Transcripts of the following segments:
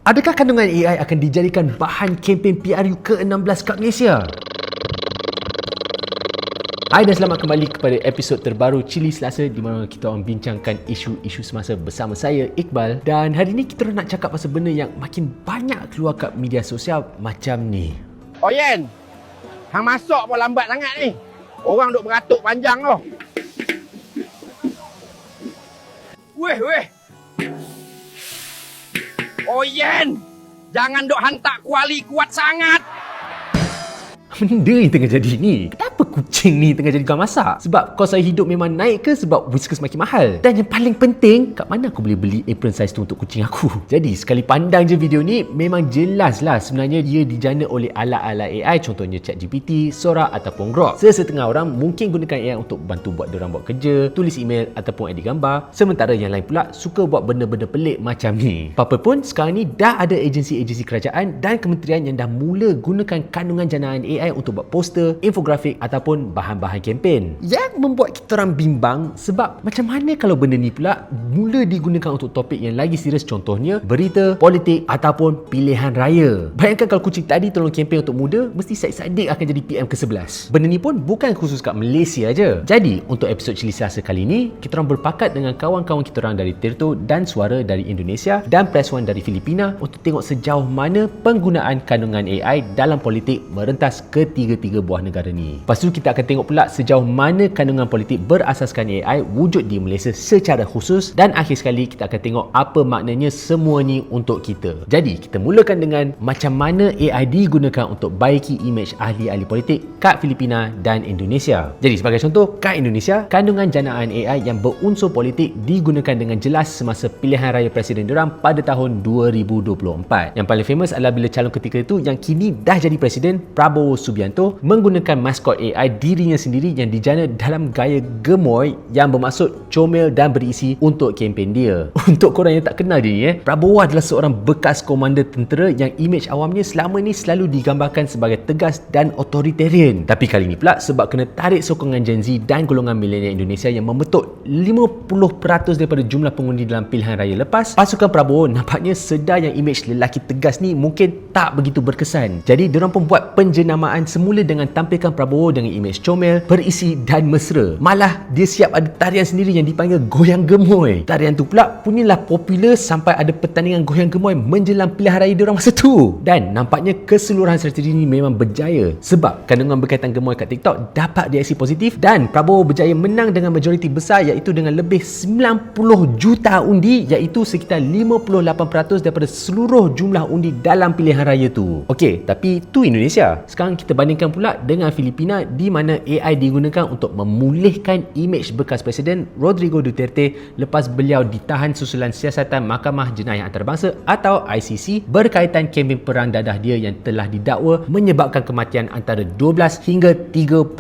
Adakah kandungan AI akan dijadikan bahan kempen PRU ke-16 kat Malaysia? Hai dan selamat kembali kepada episod terbaru Cili Selasa di mana kita orang bincangkan isu-isu semasa bersama saya, Iqbal. Dan hari ni kita nak cakap pasal benda yang makin banyak keluar kat media sosial macam ni. Oyen, hang masuk pun lambat sangat ni. Orang duk beratuk panjang tu. Weh. Oyen, jangan duk hantar kuali kuat sangat. Benda yang tengah jadi ni, kenapa kucing ni tengah jadi tukang masak? Sebab kos saya hidup memang naik ke sebab Whiskas makin mahal? Dan yang paling penting, kat mana aku boleh beli apron size tu untuk kucing aku? Jadi sekali pandang je video ni, memang jelas lah sebenarnya dia dijana oleh alat-alat AI, contohnya ChatGPT, Sora ataupun Grok. Sesetengah orang mungkin gunakan AI untuk bantu buat diorang buat kerja, tulis email ataupun edit gambar. Sementara yang lain pula suka buat benda-benda pelik macam ni. Apa pun sekarang ni dah ada agensi-agensi kerajaan dan kementerian yang dah mula gunakan kandungan janaan AI untuk buat poster, infografik ataupun bahan-bahan kempen. Yang membuat kita orang bimbang sebab macam mana kalau benda ni pula mula digunakan untuk topik yang lagi serius, contohnya berita, politik ataupun pilihan raya. Bayangkan kalau kucing tadi tolong kempen untuk muda, mesti Syed Saddiq akan jadi PM ke-11. Benda ni pun bukan khusus kat Malaysia aja. Jadi untuk episod Cili Selasa kali ni, kita orang berpakat dengan kawan-kawan kita orang dari Tirto dan Suara dari Indonesia dan Press One dari Filipina untuk tengok sejauh mana penggunaan kandungan AI dalam politik merentas ketiga-tiga buah negara ni. Lepas tu kita akan tengok pula sejauh mana kandungan politik berasaskan AI wujud di Malaysia secara khusus, dan akhir sekali kita akan tengok apa maknanya semua ni untuk kita. Jadi kita mulakan dengan macam mana AI digunakan untuk baiki imej ahli-ahli politik kat Filipina dan Indonesia. Jadi sebagai contoh, kat Indonesia, kandungan janaan AI yang berunsur politik digunakan dengan jelas semasa pilihan raya presiden diorang pada tahun 2024. Yang paling famous adalah bila calon ketika itu yang kini dah jadi presiden, Prabowo Subianto, menggunakan maskot AI dirinya sendiri yang dijana dalam gaya gemoy yang bermaksud comel dan berisi untuk kempen dia. Untuk korang yang tak kenal dia ni, Prabowo adalah seorang bekas komander tentera yang imej awamnya selama ni selalu digambarkan sebagai tegas dan authoritarian. Tapi kali ni pula sebab kena tarik sokongan Gen Z dan golongan milenial Indonesia yang membetot 50% daripada jumlah pengundi dalam pilihan raya lepas, pasukan Prabowo nampaknya sedar yang imej lelaki tegas ni mungkin tak begitu berkesan. Jadi diorang pun buat penjenamaan semula dengan tampilkan Prabowo dengan imej comel, berisi dan mesra. Malah dia siap ada tarian sendiri yang dipanggil goyang gemoy. Tarian tu pula punyalah popular sampai ada pertandingan goyang gemoy menjelang pilihan raya diorang masa tu. Dan nampaknya keseluruhan strategi ni memang berjaya sebab kandungan berkaitan gemoy kat TikTok dapat reaksi positif dan Prabowo berjaya menang dengan majoriti besar, iaitu dengan lebih 90 juta undi, iaitu sekitar 58% daripada seluruh jumlah undi dalam pilihan raya tu. Okey, tapi tu Indonesia. Sekarang kita bandingkan pula dengan Filipina di mana AI digunakan untuk memulihkan imej bekas Presiden Rodrigo Duterte lepas beliau ditahan susulan siasatan Mahkamah Jenayah Antarabangsa atau ICC berkaitan kempen perang dadah dia yang telah didakwa menyebabkan kematian antara 12 hingga 30,000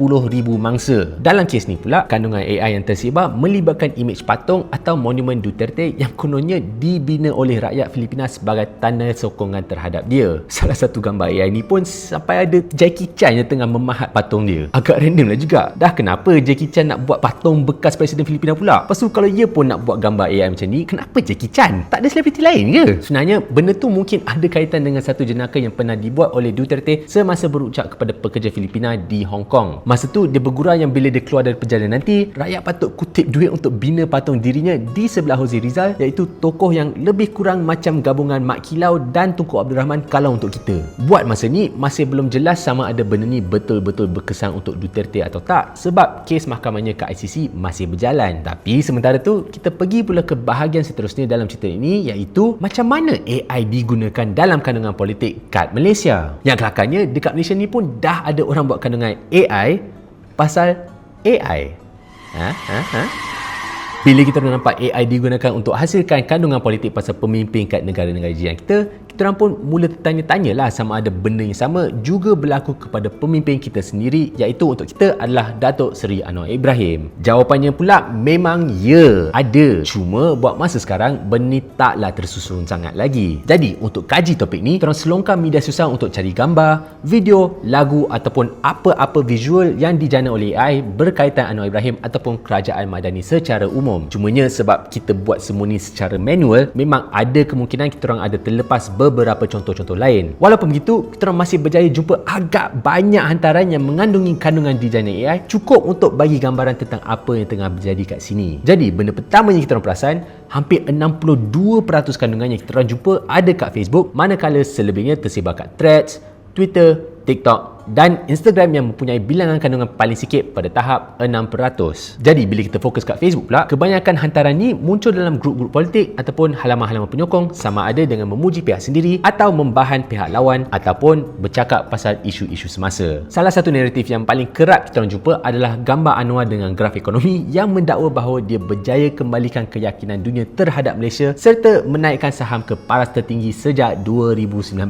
mangsa. Dalam kes ni pula, kandungan AI yang tersebar melibatkan imej patung atau monumen Duterte yang kononnya dibina oleh rakyat Filipina sebagai tanda sokongan terhadap dia. Salah satu gambar AI ni pun sampai ada Jackie Chan yang tengah memahat patung dia. Agak random lah juga. Dah kenapa Jackie Chan nak buat patung bekas Presiden Filipina pula? Lepas tu kalau ia pun nak buat gambar AI macam ni, kenapa Jackie Chan? Tak ada selebriti lain ke? Sebenarnya benda tu mungkin ada kaitan dengan satu jenaka yang pernah dibuat oleh Duterte semasa berucap kepada pekerja Filipina di Hong Kong. Masa tu dia bergurau yang bila dia keluar dari perjalanan nanti, rakyat patut kutip duit untuk bina patung dirinya di sebelah Hosea Rizal, iaitu tokoh yang lebih kurang macam gabungan Mak Kilau dan Tunku Abdul Rahman kalau untuk kita. Buat masa ni masih belum jelas sama ada benda ni betul-betul berkesan untuk Duterte atau tak sebab kes mahkamahnya ke ICC masih berjalan. Tapi sementara tu kita pergi pula ke bahagian seterusnya dalam cerita ini, iaitu macam mana AI digunakan dalam kandungan politik kat Malaysia. Yang kelakarnya dekat Malaysia ni pun dah ada orang buat kandungan AI pasal AI. Bila kita nampak AI digunakan untuk hasilkan kandungan politik pasal pemimpin kat negara-negara jiran kita, kita orang pun mula tertanya-tanyalah sama ada benda yang sama juga berlaku kepada pemimpin kita sendiri, iaitu untuk kita adalah Datuk Seri Anwar Ibrahim. Jawapannya pula memang ya, ada. Cuma buat masa sekarang benda ni taklah tersusun sangat lagi. Jadi untuk kaji topik ni, kita orang selongkar media sosial untuk cari gambar, video, lagu ataupun apa-apa visual yang dijana oleh AI berkaitan Anwar Ibrahim ataupun kerajaan Madani secara umum. umum. Cumanya sebab kita buat semua ni secara manual, memang ada kemungkinan kita orang ada terlepas beberapa contoh-contoh lain. Walaupun begitu, kita orang masih berjaya jumpa agak banyak hantaran yang mengandungi kandungan design AI cukup untuk bagi gambaran tentang apa yang tengah berjadi kat sini. Jadi, benda pertama yang kita orang perasan, hampir 62% kandungan yang kita orang jumpa ada kat Facebook, manakala selebihnya tersebar kat Threads, Twitter, TikTok dan Instagram yang mempunyai bilangan kandungan paling sikit pada tahap 6%. Jadi bila kita fokus kat Facebook pula, kebanyakan hantaran ni muncul dalam grup-grup politik ataupun halaman-halaman penyokong, sama ada dengan memuji pihak sendiri atau membahan pihak lawan ataupun bercakap pasal isu-isu semasa. Salah satu naratif yang paling kerap kita orang jumpa adalah gambar Anwar dengan graf ekonomi yang mendakwa bahawa dia berjaya kembalikan keyakinan dunia terhadap Malaysia serta menaikkan saham ke paras tertinggi sejak 2019.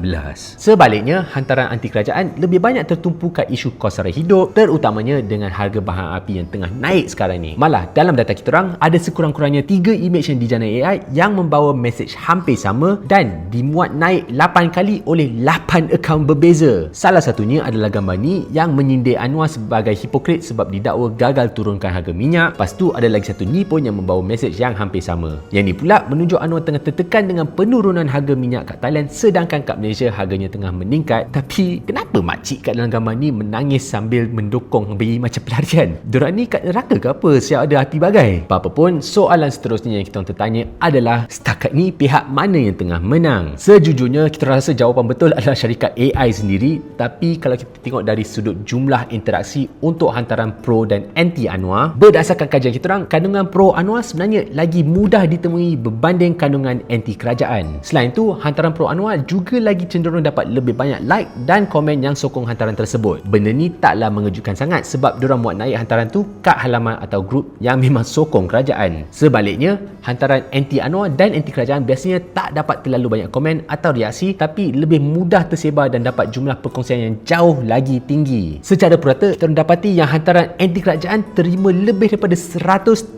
Sebaliknya, hantaran anti kerajaan lebih banyak tertumpu kat isu kos sara hidup, terutamanya dengan harga bahan api yang tengah naik sekarang ni. Malah dalam data kita orang ada sekurang-kurangnya 3 imej yang dijana AI yang membawa mesej hampir sama dan dimuat naik 8 kali oleh 8 akaun berbeza. Salah satunya adalah gambar ni yang menyindir Anwar sebagai hipokrit sebab didakwa gagal turunkan harga minyak. Lepas tu ada lagi satu ni pun yang membawa mesej yang hampir sama. Yang ni pula menunjuk Anwar tengah tertekan dengan penurunan harga minyak kat Thailand, sedangkan kat Malaysia harganya tengah meningkat. Tapi kenapa makcik kat dalam gambar ni menangis sambil mendokong bayi macam pelarian? Diorang ni kat neraka ke apa siap ada hati bagai? Apa pun, soalan seterusnya yang kita orang tertanya adalah setakat ni pihak mana yang tengah menang? Sejujurnya kita rasa jawapan betul adalah syarikat AI sendiri, tapi kalau kita tengok dari sudut jumlah interaksi untuk hantaran pro dan anti Anwar, berdasarkan kajian kita orang, kandungan pro Anwar sebenarnya lagi mudah ditemui berbanding kandungan anti kerajaan. Selain tu, hantaran pro Anwar juga lagi cenderung dapat lebih banyak like dan komen yang sokong hantaran tersebut. Benda ni taklah mengejutkan sangat sebab diorang muat naik hantaran tu kat halaman atau grup yang memang sokong kerajaan. Sebaliknya, hantaran anti Anwar dan anti kerajaan biasanya tak dapat terlalu banyak komen atau reaksi, tapi lebih mudah tersebar dan dapat jumlah perkongsian yang jauh lagi tinggi. Secara purata, kita dapati yang hantaran anti kerajaan terima lebih daripada 130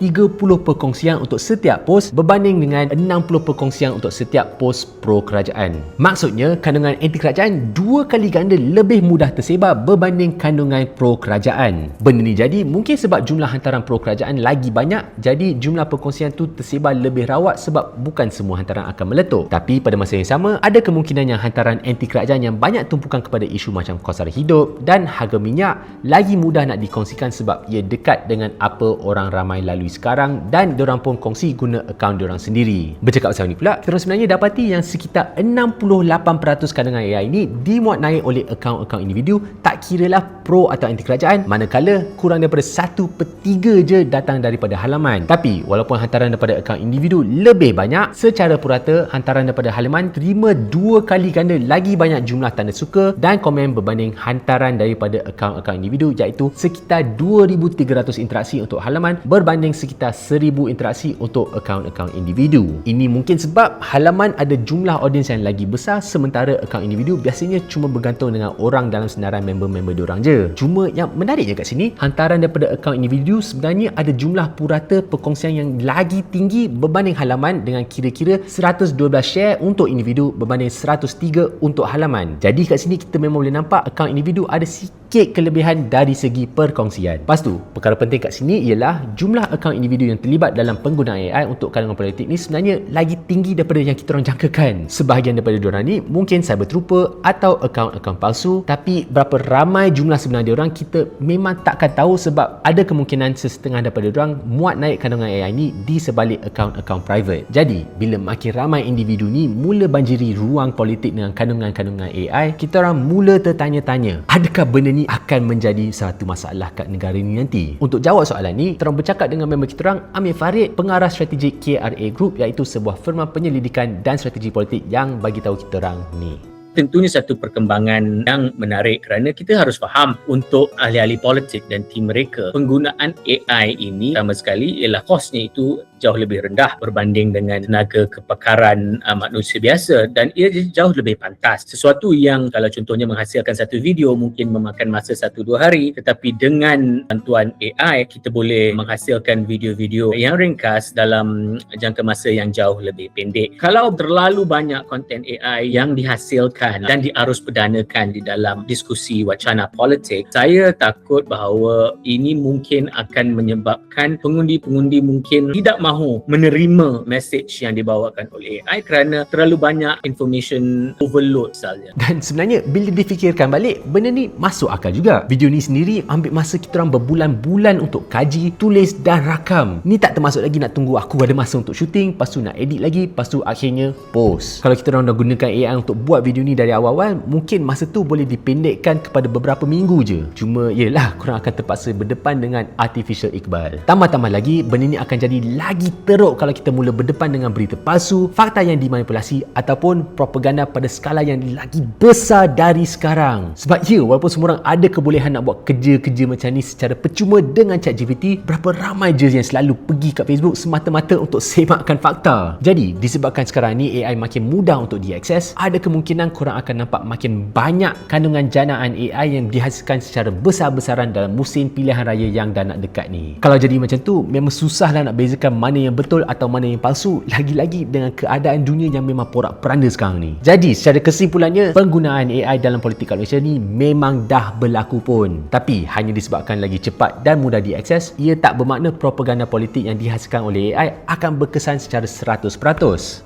perkongsian untuk setiap post berbanding dengan 60 perkongsian untuk setiap post pro kerajaan. Maksudnya, kandungan anti kerajaan 2 kali ganda lebih mudah tersebar berbanding kandungan pro kerajaan. Benda ni jadi mungkin sebab jumlah hantaran pro kerajaan lagi banyak, jadi jumlah perkongsian tu tersebar lebih rawat sebab bukan semua hantaran akan meletup. Tapi pada masa yang sama, ada kemungkinan yang hantaran anti kerajaan yang banyak tumpukan kepada isu macam kos sara hidup dan harga minyak lagi mudah nak dikongsikan sebab ia dekat dengan apa orang ramai lalui sekarang dan diorang pun kongsi guna akaun diorang sendiri. Bercakap pasal ni pula, kita sebenarnya dapati yang sekitar 68% kandungan AI ini dimuat naik oleh akaun-akaun individu, tak kiralah pro atau anti kerajaan, manakala kurang daripada 1/3 je datang daripada halaman. Tapi walaupun hantaran daripada akaun individu lebih banyak, secara purata hantaran daripada halaman terima 2 kali ganda lagi banyak jumlah tanda suka dan komen berbanding hantaran daripada akaun-akaun individu, iaitu sekitar 2,300 interaksi untuk halaman berbanding sekitar 1,000 interaksi untuk akaun-akaun individu. Ini mungkin sebab halaman ada jumlah audiens yang lagi besar, sementara akaun individu biasanya cuma bergantung dengan orang dalam senarai member-member diorang je. Cuma yang menariknya kat sini, hantaran daripada akaun individu sebenarnya ada jumlah purata perkongsian yang lagi tinggi berbanding halaman dengan kira-kira 112 share untuk individu berbanding 103 untuk halaman. Jadi kat sini kita memang boleh nampak akaun individu ada sikit kelebihan dari segi perkongsian. Lepas tu, perkara penting kat sini ialah jumlah akaun individu yang terlibat dalam penggunaan AI untuk kalangan politik ni sebenarnya lagi tinggi daripada yang kita orang jangkakan. Sebahagian daripada diorang ni mungkin cyber trooper atau akaun-akaun palsu, tapi berapa ramai jumlah sebenar diorang kita memang takkan tahu sebab ada kemungkinan sesetengah daripada diorang muat naik kandungan AI ni di sebalik akaun-akaun private. Jadi, bila makin ramai individu ni mula banjiri ruang politik dengan kandungan-kandungan AI, kita orang mula tertanya-tanya, adakah benda ni akan menjadi satu masalah kat negara ni nanti? Untuk jawab soalan ni, kita orang bercakap dengan member kita orang, Amir Farid, pengarah strategik KRA Group, iaitu sebuah firma penyelidikan dan strategi politik yang bagi tahu kita orang ni. Tentunya satu perkembangan yang menarik kerana kita harus faham untuk ahli-ahli politik dan tim mereka, penggunaan AI ini pertama sekali ialah kosnya itu jauh lebih rendah berbanding dengan tenaga kepakaran manusia biasa dan ia jauh lebih pantas. Sesuatu yang kalau contohnya menghasilkan satu video mungkin memakan masa 1-2 hari, tetapi dengan bantuan AI kita boleh menghasilkan video-video yang ringkas dalam jangka masa yang jauh lebih pendek. Kalau terlalu banyak konten AI yang dihasilkan dan diarus perdanakan di dalam diskusi wacana politik, saya takut bahawa ini mungkin akan menyebabkan pengundi-pengundi mungkin tidak mahu menerima message yang dibawakan oleh AI kerana terlalu banyak information overload misalnya. Dan sebenarnya bila difikirkan balik, benda ni masuk akal juga. Video ni sendiri ambil masa kita orang berbulan-bulan untuk kaji, tulis dan rakam. Ni tak termasuk lagi nak tunggu aku ada masa untuk syuting, lepas tu nak edit lagi, lepas tu akhirnya post. Kalau kita orang dah gunakan AI untuk buat video ni dari awal-awal, mungkin masa tu boleh dipendekkan kepada beberapa minggu je. Cuma yelah, korang akan terpaksa berdepan dengan artificial iqbal. Tambah-tambah lagi, benda ni akan jadi lagi teruk kalau kita mula berdepan dengan berita palsu, fakta yang dimanipulasi ataupun propaganda pada skala yang lagi besar dari sekarang. Sebab ya, walaupun semua orang ada kebolehan nak buat kerja-kerja macam ni secara percuma dengan ChatGPT, berapa ramai je yang selalu pergi kat Facebook semata-mata untuk semakkan fakta. Jadi, disebabkan sekarang ni AI makin mudah untuk diakses, ada kemungkinan korang akan nampak makin banyak kandungan janaan AI yang dihasilkan secara besar-besaran dalam musim pilihan raya yang dah nak dekat ni. Kalau jadi macam tu, memang susahlah nak bezakan mana yang betul atau mana yang palsu, lagi-lagi dengan keadaan dunia yang memang porak-peranda sekarang ni. Jadi, secara kesimpulannya, penggunaan AI dalam politik kat Malaysia ni memang dah berlaku pun. Tapi, hanya disebabkan lagi cepat dan mudah diakses, ia tak bermakna propaganda politik yang dihasilkan oleh AI akan berkesan secara 100%.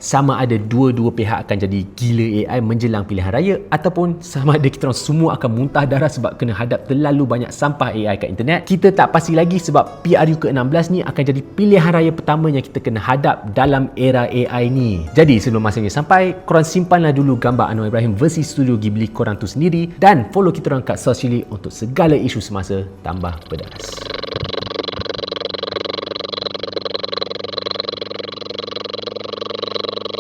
Sama ada dua-dua pihak akan jadi gila AI menjelang pilihan raya, ataupun sama ada kita orang semua akan muntah darah sebab kena hadap terlalu banyak sampah AI kat internet. Kita tak pasti lagi sebab PRU ke-16 ni akan jadi pilihan raya pertama yang kita kena hadap dalam era AI ni. Jadi sebelum masanya sampai, korang simpanlah dulu gambar Anwar Ibrahim versi Studio Ghibli korang tu sendiri dan follow kita orang kat sosial media untuk segala isu semasa tambah pedas.